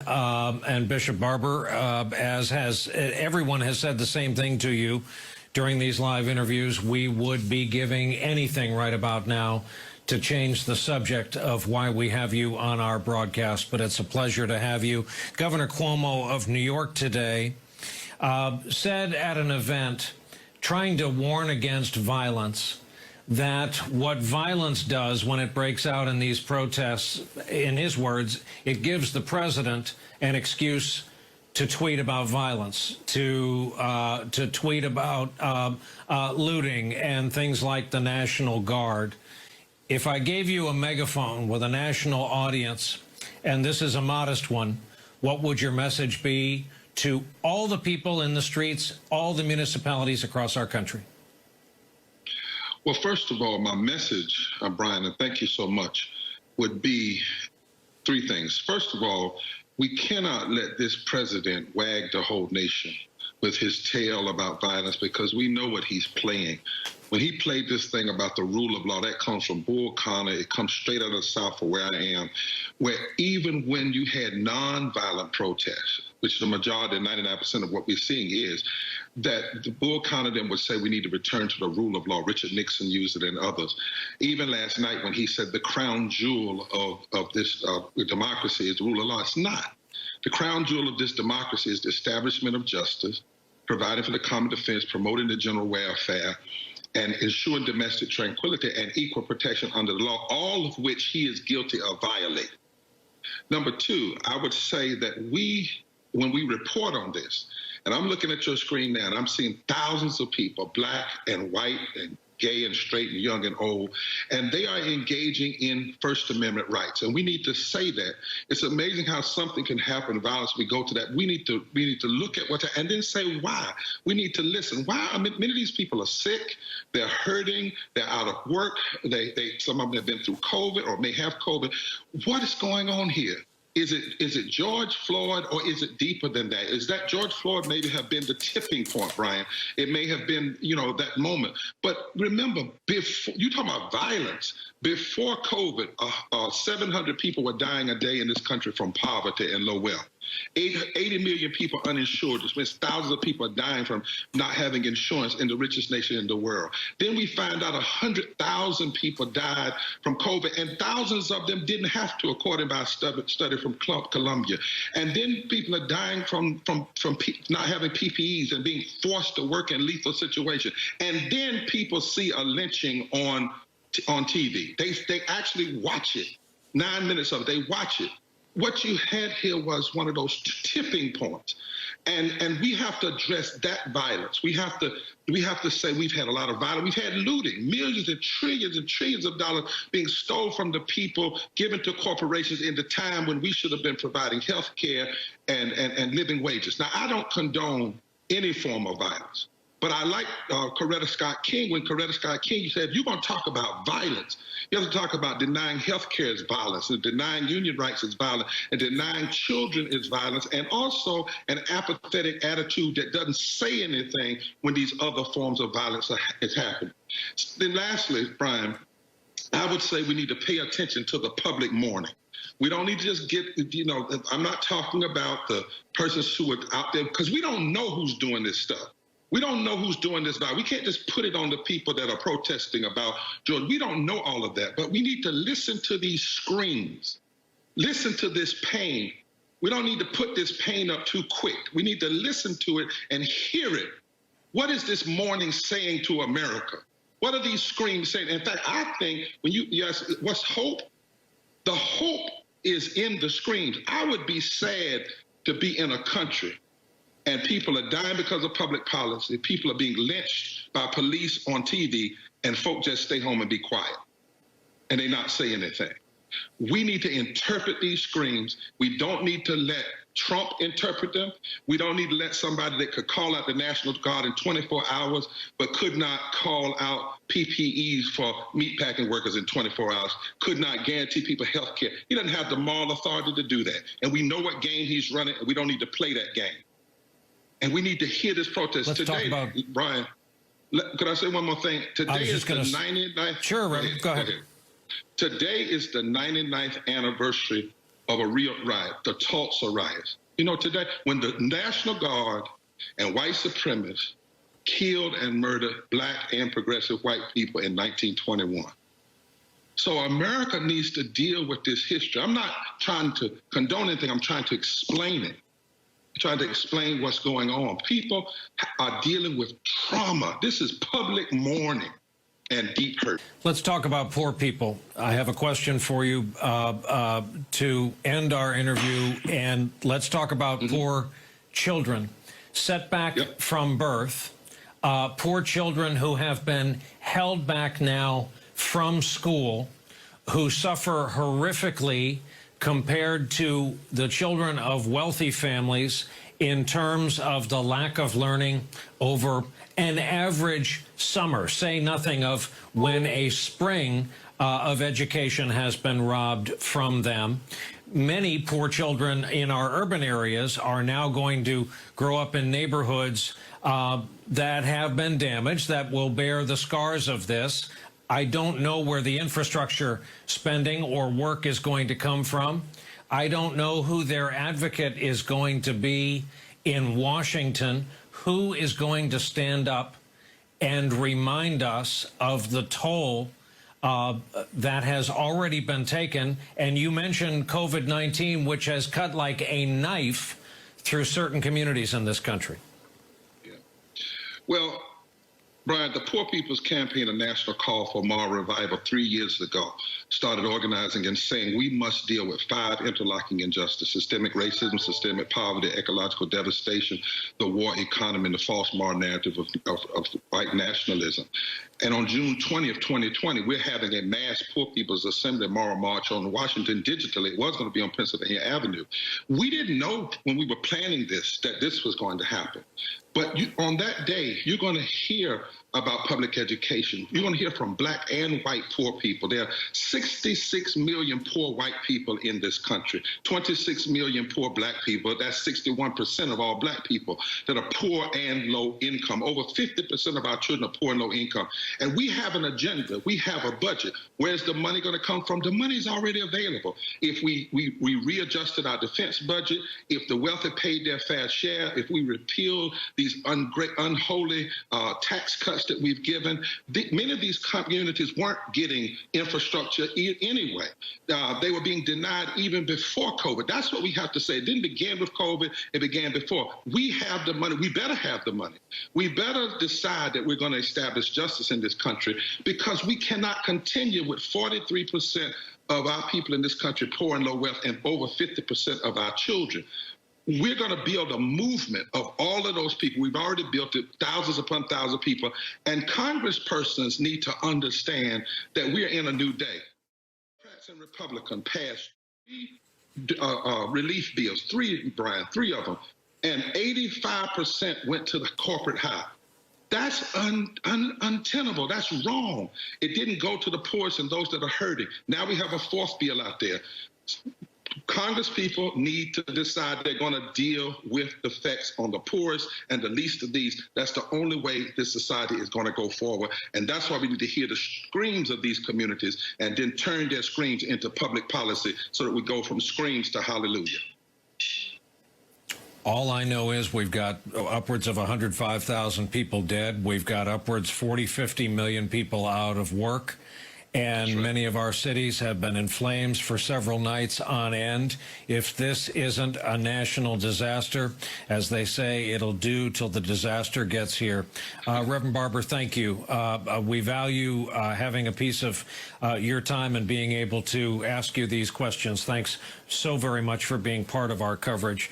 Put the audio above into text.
and Bishop Barber, as has everyone has said the same thing to you during these live interviews. We would be giving anything right about now to change the subject of why we have you on our broadcast, but it's a pleasure to have you. Governor Cuomo of New York today said at an event trying to warn against violence that what violence does when it breaks out in these protests, in his words, it gives the president an excuse to tweet about violence, to tweet about looting and things like the National Guard. If I gave you a megaphone with a national audience, and this is a modest one, what would your message be to all the people in the streets, all the municipalities across our country? Well, first of all, my message, Brian, and thank you so much, would be three things. First of all, we cannot let this president wag the whole nation with his tale about violence, because we know what he's playing. When he played this thing about the rule of law, that comes from Bull Connor. It comes straight out of the South for where I am, where even when you had nonviolent protests, which the majority, 99% of what we're seeing is, that the Bull Connor then would say we need to return to the rule of law. Richard Nixon used it and others. Even last night when he said the crown jewel of this democracy is the rule of law, it's not. The crown jewel of this democracy is the establishment of justice, providing for the common defense, promoting the general welfare, and ensuring domestic tranquility and equal protection under the law, all of which he is guilty of violating. Number two, I would say that when we report on this, and I'm looking at your screen now, and I'm seeing thousands of people, black and white and gay and straight and young and old, and they are engaging in First Amendment rights. And we need to say that. It's amazing how something can happen, violence, we go to that. We need to look at and then say why. We need to listen. Why? I mean, many of these people are sick, they're hurting, they're out of work, some of them have been through COVID or may have COVID. What is going on here? Is it George Floyd, or is it deeper than that? Is that George Floyd maybe have been the tipping point, Brian? It may have been, that moment. But remember, before you talk about violence, before COVID, 700 people were dying a day in this country from poverty and low wealth. 80 million people uninsured, which means thousands of people are dying from not having insurance in the richest nation in the world. Then we find out 100,000 people died from COVID, and thousands of them didn't have to, according to a study from Columbia. And then people are dying from not having PPEs and being forced to work in lethal situations. And then people see a lynching on TV. They actually watch it. 9 minutes of it, they watch it. What you had here was one of those tipping points, and we have to address that violence. We have to say we've had a lot of violence. We've had looting, millions and trillions of dollars being stolen from the people, given to corporations in the time when we should have been providing health care and living wages. Now, I don't condone any form of violence. But I like Coretta Scott King. When Coretta Scott King said, if you're going to talk about violence, you have to talk about denying health care is violence, and denying union rights is violence, and denying children is violence, and also an apathetic attitude that doesn't say anything when these other forms of violence is happening. Then lastly, Brian, I would say we need to pay attention to the public mourning. We don't need to just get, I'm not talking about the persons who are out there, because we don't know who's doing this stuff. We don't know who's doing this now. We can't just put it on the people that are protesting about George. We don't know all of that, but we need to listen to these screams. Listen to this pain. We don't need to put this pain up too quick. We need to listen to it and hear it. What is this mourning saying to America? What are these screams saying? In fact, I think when you ask, what's hope? The hope is in the screams. I would be sad to be in a country and people are dying because of public policy. People are being lynched by police on TV, and folk just stay home and be quiet, and they not say anything. We need to interpret these screams. We don't need to let Trump interpret them. We don't need to let somebody that could call out the National Guard in 24 hours, but could not call out PPEs for meatpacking workers in 24 hours, could not guarantee people health care. He doesn't have the moral authority to do that. And we know what game he's running, and we don't need to play that game. And we need to hear this protest. Let's today, talk about... Brian, could I say one more thing? Today is the 99th. Sure, go ahead. Today is the 99th anniversary of a real riot, the Tulsa riots. You know, today, when the National Guard and white supremacists killed and murdered black and progressive white people in 1921. So America needs to deal with this history. I'm not trying to condone anything. I'm trying to explain it. I'm trying to explain what's going on. People are dealing with trauma. This is public mourning and deep hurt. Let's talk about poor people. I have a question for you to end our interview, and let's talk about poor children. Set back from birth, poor children who have been held back now from school, who suffer horrifically compared to the children of wealthy families in terms of the lack of learning over an average summer. Say nothing of when a spring of education has been robbed from them. Many poor children in our urban areas are now going to grow up in neighborhoods that have been damaged, that will bear the scars of this. I don't know where the infrastructure spending or work is going to come from. I don't know who their advocate is going to be in Washington, who is going to stand up and remind us of the toll that has already been taken. And you mentioned COVID-19, which has cut like a knife through certain communities in this country. Yeah. Well, Brian, the Poor People's Campaign, a national call for moral revival 3 years ago, started organizing and saying we must deal with 5 interlocking injustices: systemic racism, systemic poverty, ecological devastation, the war economy, and the false moral narrative of white nationalism. And on June 20th, 2020, we're having a mass Poor People's Assembly moral march on Washington digitally. It was going to be on Pennsylvania Avenue. We didn't know when we were planning this that this was going to happen. But on that day, you're going to hear about public education. You're going to hear from black and white poor people. There are 66 million poor white people in this country, 26 million poor black people. That's 61% of all black people that are poor and low income. Over 50% of our children are poor and low income. And we have an agenda. We have a budget. Where's the money going to come from? The money's already available. If we readjusted our defense budget, if the wealthy paid their fair share, if we repealed these unholy tax cuts that we've given, many of these communities weren't getting infrastructure anyway. They were being denied even before COVID. That's what we have to say. It didn't begin with COVID. It began before. We have the money. We better have the money. We better decide that we're going to establish justice in this country, because we cannot continue with 43% of our people in this country poor and low wealth, and over 50% of our children. We're going to build a movement of all of those people. We've already built it, thousands upon thousands of people. And congresspersons need to understand that we're in a new day. Democrats and Republicans passed 3 relief bills, 3 of them, and 85% went to the corporate high. That's untenable. That's wrong. It didn't go to the poorest and those that are hurting. Now we have a 4th bill out there. Congress people need to decide they're going to deal with the effects on the poorest and the least of these. That's the only way this society is going to go forward. And that's why we need to hear the screams of these communities and then turn their screams into public policy so that we go from screams to hallelujah. All I know is we've got upwards of 105,000 people dead. We've got upwards 40, 50 million people out of work. And many of our cities have been in flames for several nights on end. If this isn't a national disaster, as they say, it'll do till the disaster gets here. Reverend Barber, thank you. We value having a piece of your time and being able to ask you these questions. Thanks so very much for being part of our coverage.